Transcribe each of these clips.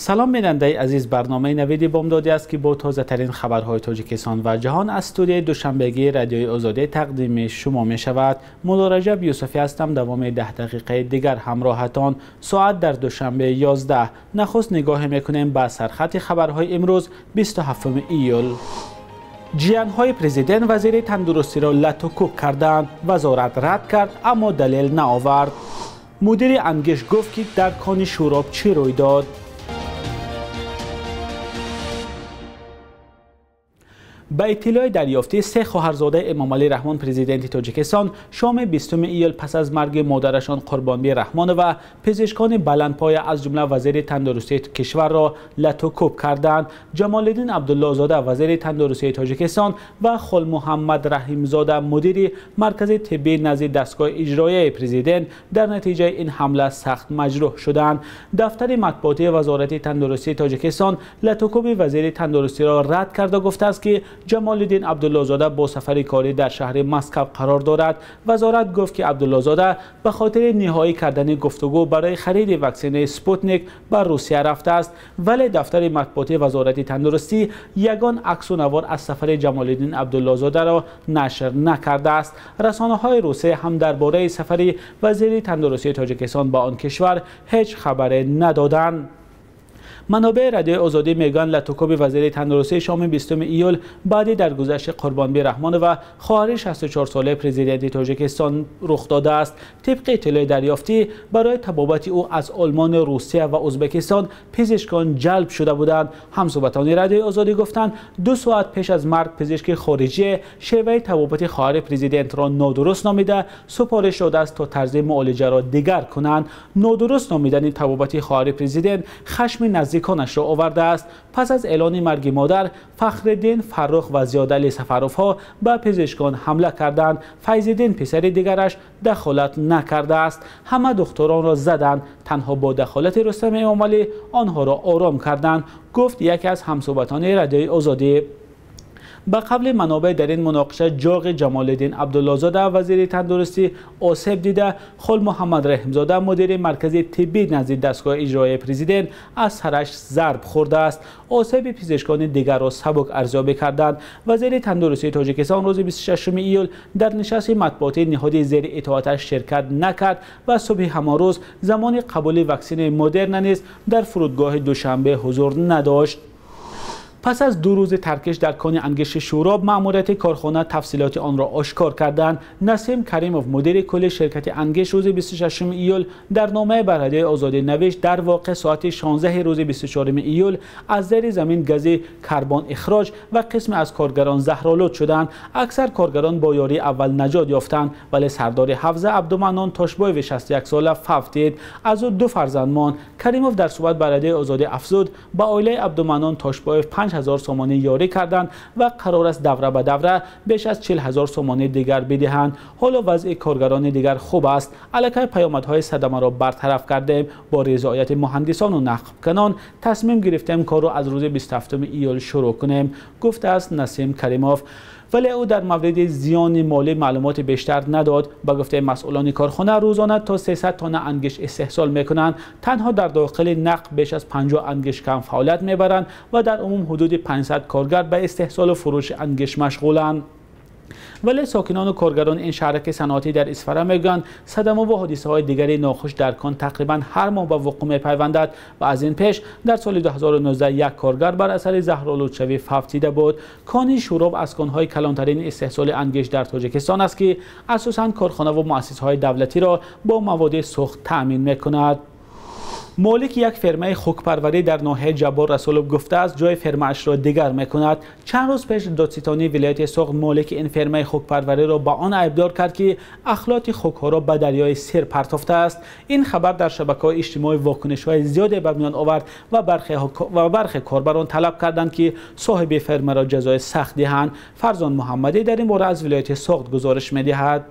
سلام بیننده عزیز، برنامه نوید بامدادی است که با تازه ترین خبرهای تاجیکستان و جهان از استودیوی دوشنبگی رادیوی آزادی تقدیم شما می شود. مولا رجب یوسفی هستم. دوام 10 دقیقه دیگر همراهتان. ساعت در دوشنبه 11. نخست نگاه میکنیم به سرخط خبرهای امروز 27 ایول. جیانهای پرزیدنت وزیر تندرستی را لط و کوب کردند. وزارت رد کرد اما دلیل نآورد. مدیر انگیش گفت که در کان شوراب چه روی داد. با اطلاع دریافتی سه خواهرزاده امام علی رحمان پرزیدنت تاجیکستان شام 20 ایول پس از مرگ مادرشان قربانی رحمان و پزشکان بلندپایه از جمله وزیر تندرستی کشور را لط و کوب کردند. جمال الدین عبدالله زاده وزیر تندرستی تاجیکستان و خل محمد رحیم زاده مدیر مرکز طبی نزد دستگاه اجرایی پرزیدنت در نتیجه این حمله سخت مجروح شدند. دفتر مطبوعاتی وزارت تندرستی تاجیکستان لط و کوب وزیر تندرستی را رد کرده گفته است که جمال الدین عبدالله زاده با سفر کاری در شهر مسکو قرار دارد. وزارت گفت که عبدالله زاده به خاطر نهایی کردن گفتگو برای خرید واکسن سپوتنیک به روسیه رفته است، ولی دفتر مطبوعاتی وزارت تندرستی یگان عکس و نوار از سفر جمال الدین عبدالله زاده را نشر نکرده است. رسانه‌های روسیه هم درباره سفر وزیر تندرستی تاجیکستان به آن کشور هیچ خبری ندادند. منابع رادیوی آزادی میگن لط و کوب وزیر تندرستی شام 20 ایول بعد درگذشت قربانی رحمان و خواهر 64 ساله پرزیدنت تاجیکستان رخ داده است. طبق اطلاع دریافتی برای طبابت او از آلمان، روسیه و ازبکستان پزشکان جلب شده بودند. همصحبتان رادیوی آزادی گفتند 2 ساعت پیش از مرگ پزشک خارجی شیوه طبابت خواهر پرزیدنت را نادرست نامیده سپارش داده است تا طرز معالجه را دیگر کنند. نادرست نامیدن طبابت خواهر پرزیدنت خشم نزدیکانش را آورده است. پس از اعلان مرگ مادر، فخرالدین فرخ و زیادعلی سفروف ها به پزشکان حمله کردند. فیض‌الدین پسر دیگرش دخالت نکرده است. همه دختران را زدند. تنها با دخالت رستم امام علی آنها را آرام کردند، گفت یکی از همصحبتان رادیوی آزادی. با قبل منابع در این مناقشه جاغ جمال الدین عبدالله زاده وزیر تندرستی آسیب دیده، خل محمد رحیم زاده مدیر مرکز طبی نزد دستگاه اجرایی پرزیدنت از سرش ضرب خورده است. آسیب پزشکان دیگر را سبک ارزیابی کردند. وزیر تندرستی تاجیکستان روز 26 ایول در نشست مطبوعاتی نهاد زیر اطاعتش شرکت نکرد و صبح همان روز زمان قبول واکسن مدرن نیز در فرودگاه دوشنبه حضور نداشت. پس از 2 روز ترکش در کان انگیش شوراب، مأموریت کارخانه تفصیلات آن را آشکار کردند. نسیم کریموف مدیر کل شرکت انگیش روز 26 ایول در نامه به رادیوی آزادی نوشت در واقع ساعت 16 روز 24 ایول از زیر زمین گاز کربن اخراج و قسم از کارگران زهرآلود شدند. اکثر کارگران با یاری اول نجات یافتند، ولی سردار حفظ عبدالمنان تاشبایو 61 ساله فوت دید. از او 2 فرزند ماند. کریموف در صحبت به رادیوی آزادی افزود با عائله عبدالمنان تاشبایو 5000 سومانی یاری کردند و قرار است دوره به دوره بیش از 40000 سومانی دیگر بدهند. حالا وضع کارگران دیگر خوب است. علیه پیامدهای صدمه را برطرف کردیم. با رضایت مهندسان و نقب کنان تصمیم گرفتیم کار را از روز 27 ایول شروع کنیم، گفته است نسیم کریموف. ولی او در مورد زیان مالی معلومات بیشتر نداد. با گفته مسئولان کارخانه روزانه تا 300 تن انگیش استحصال میکنند. تنها در داخل نقب بیش از 50 انگیش کم فعالیت میبرند و در عموم حدود 500 کارگر به استحصال و فروش انگیش مشغولند. ولی ساکنان و کارگران این شهرک صنعتی در اصفهان میگویند صدمه و حادثه های دیگری ناخوش در کان تقریبا هر ماه به وقوع میپیوندد و از این پیش در سال 2019 یک کارگر بر اثر زهرآلود شوی فوت دیده بود. کان شوراب از کانهای کلانترین استحصال انگیش در تاجیکستان است که اساساً کارخانه و مؤسسه‌های دولتی را با مواد سوخت تأمین میکند. مالک یک فرمه خوکپروری در ناحیه جبار رسولوف گفته است جای فرمه‌اش را دیگر میکند. چند روز پیش دادستانی ولایت سوخت مالک این فرمه خوکپروری را با آن ایبدار کرد که اخلاط خوک‌ها را به دریای سر پرتافته است. این خبر در شبکه‌های اجتماعی واکنش‌های زیادی به میان آورد و برخی کاربران طلب کردند که صاحب فرمه را جزای سخت دهند. فرزان محمدی در این باره از ولایت سوخت گزارش می‌دهد.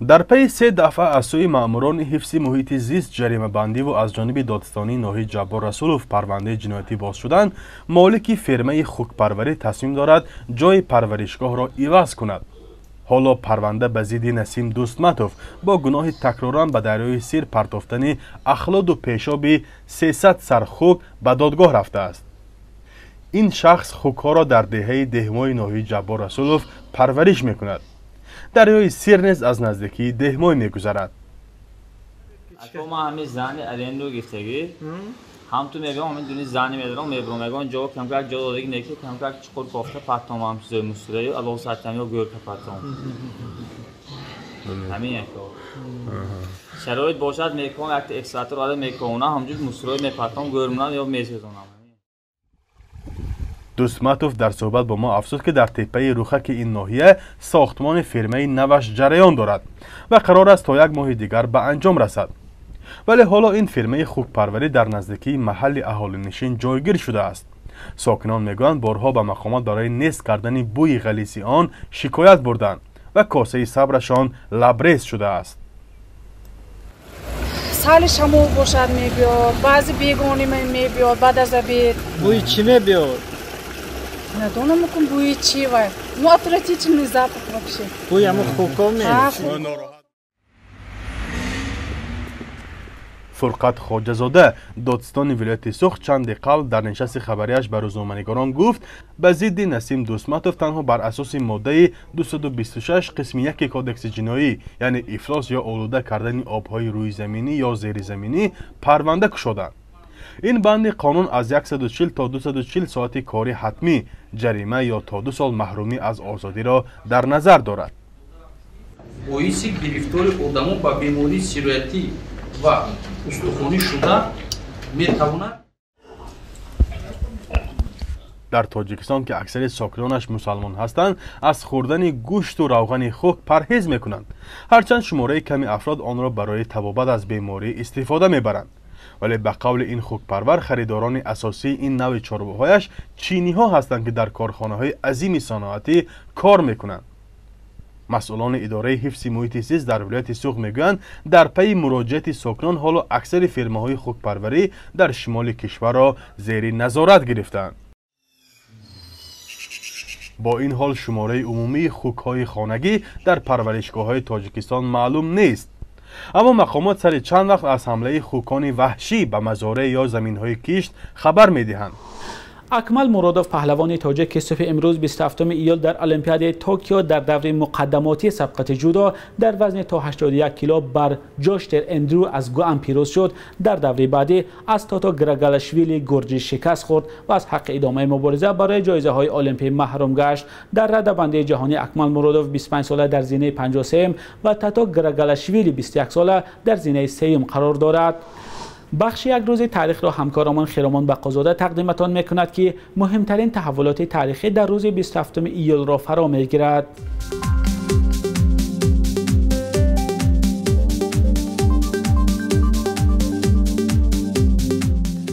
در پی 3 دفعه از سوی ماموران حفظ محیط زیست جریمه بندی و از جانب دادستانی ناحیه جبار رسولوف پرونده جنایتی باز شدن، مالک فرمه خوکپروری تصمیم دارد جای پرورشگاه را عوض کند. حالا پرونده به ضد نسیم دوستمتوف با گناه تکرارا به دریای سیر پرتافتن اخلاد و پیشاب 300 سر خوک به دادگاه رفته است. این شخص خوک‌ها را در دهه دهمای ناحیه جبار رسولوف پرورش می‌کند. دریای سیر نیز از نزدیکی دهمای می‌گذرد. ما همه زن ارندو گفتگی هم تو میگم همین دونی زنی میدارم میبرم میگم جا کم کرد جا دادگی نکه کم کرد چقدر گفته پرتام هم چیزای مستوری الله ساعتمی و گرد پرتام همین یک شرایط باشد میکنم یک اکساتر آده میکنم همجور مستوری میپرتام گرمونم یا میسوزونم. دوستمتوف در صحبت با ما افزود که در تپه روخک این ناحیه ساختمان فرمه نوش جریان دارد و قرار است تا یک ماه دیگر به انجام رسد. ولی حالا این فرمه خوک پروری در نزدیکی محل اهالی نشین جایگیر شده است. ساکنان میگویند بارها به مقامات برای نیست کردن بوی غلیظ آن شکایت بردند و کاسه صبرشان لبریز شده است. سالش هم باشد میبیاد، بعضی بیگانی میبیاد، بعد از بیت بوی چی میبیاد؟ ندونم مکن بوی چی وای مطرتی چی نزاپت вообще بوی همه خوکا میاد. فرقت خواجه‌زاده دادستان ولایت سوخت چند قبل در نشست خبریش به روزنامه‌نگاران گفت به ضد نسیم دوستمتوف تنها بر اساس ماده 226 قسم 1 کودکس جنایی یعنی افلاس یا آلوده کردن آبهای روی زمینی یا زیر زمینی پرونده گشودند. این بند قانون از 140 تا 240 ساعت کاری حتمی، جریمه یا تا 2 سال محرومی از آزادی را در نظر دارد. боиси гирифтори одамо ба бемории сироятӣ ва устухонӣ шуда метавонад. در تاجیکستان که اکثر ساکنانش مسلمان هستند از خوردن گوشت و روغن خوک پرهیز میکنند، هرچند شماره کمی افراد آن را برای تبابت از بیماری استفاده میبرند. ولی به قول این خوک پرور خریداران اساسی این نوع چاربوهایش چینی ها هستند که در کارخانه های عظیم صنعتی کار میکنند. مسئولان اداره حفظ محیط زیست در ولایت سوخت میگویند در پی مراجعت ساکنان حالا اکثر فرمه های خوک پروری در شمال کشور را زیر نظارت گرفتند. با این حال شماره عمومی خوک های خانگی در پرورشگاه های تاجیکستان معلوم نیست. اما مقامات سر چند وقت از حمله خوکان وحشی به مزارع یا زمین های کشت خبر میدهند. اکمل مرادوف پهلوان تاجیک که صبح امروز 27 ایول در المپیاد توکیو در دوره مقدماتی سبقت جودو در وزن تا 81 کیلو بر جوشتر اندرو از گوام پیروز شد، در دوره بعدی از تاتو گراگالاشویلی گرجی شکست خورد و از حق ادامه مبارزه برای جایزه های المپی محروم گشت. در رده‌بندی جهانی اکمل مرادوف 25 ساله در زینه 53 و تاتو گراگالاشویلی 21 ساله در زینه 3 قرار دارد. بخش یک روز تاریخ را همکارمان خیرامان بقازاده تقدیمتان میکند که مهمترین تحولات تاریخی در روز 27 ایول را فرا میگیرد.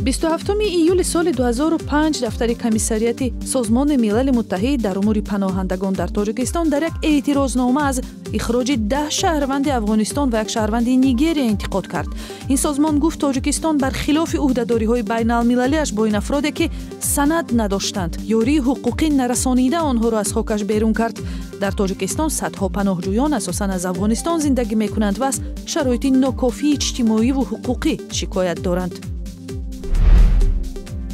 27 ایول سال 2005 دفتر کمیساریات سازمان ملل متحد در امور پناهندگان در تاجیکستان در یک اعتراضنامه از اخراج 10 شهروند افغانستان و یک شهروند نیگریا انتقاد کرد. این سازمان گفت تاجیکستان برخلاف عهده‌داری‌های بین‌المللی‌اش با این افرادی که سند نداشتند یاری حقوقی نرسانیده آنها را از خاکش بیرون کرد. در تاجیکستان صدها پناهجویان اساساً از افغانستان زندگی می‌کنند و از شرایط ناکافی اجتماعی و حقوقی شکایت دارند.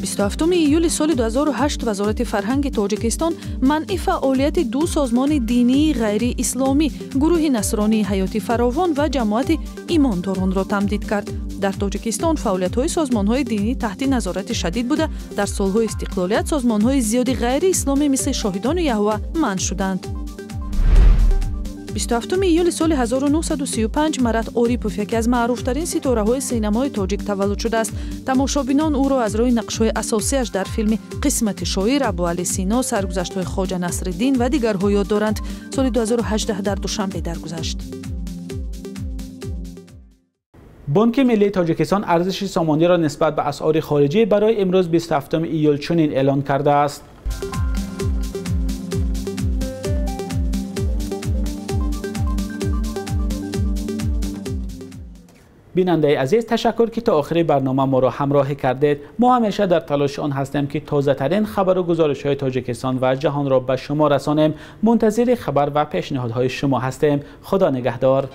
27 ایول سال 2008 وزارت فرهنگ تاجیکستان منع فعالیت 2 سازمان دینی غیر اسلامی، گروه نصرانی حیات فراوان و جماعت ایمانداران را تمدید کرد. در تاجیکستان فعالیت‌های سازمان‌های دینی تحت نظارت شدید بوده. در سال‌های استقلالیت سازمان‌های زیادی غیر اسلامی مثل شاهدان یهوه منع شدند. 27 ایول سال 1935 مرات اوریپوف یکی از معروفترین ستاره‌های سینمای تاجیک تولد شده است. تماشابینان او را از روی نقش‌های اساسیش در فیلم قسمت شاعر، ابوعلی سینا، سرگذشت‌های خواجه نصرالدین و دیگرها یاد دارند. سال 2018 در دوشنبه درگذشت. بانک ملی تاجیکستان ارزش سامانی را نسبت به اسعار خارجی برای امروز 27 ایول چنین اعلان کرده است: 1 بیننده عزیز، تشکر که تا آخر برنامه ما را همراه کردید. ما همیشه در تلاش آن هستیم که تازه ترین خبر و گزارش های تاجیکستان و جهان را به شما رسانیم. منتظر خبر و پیشنهادهای شما هستیم. خدا نگهدار.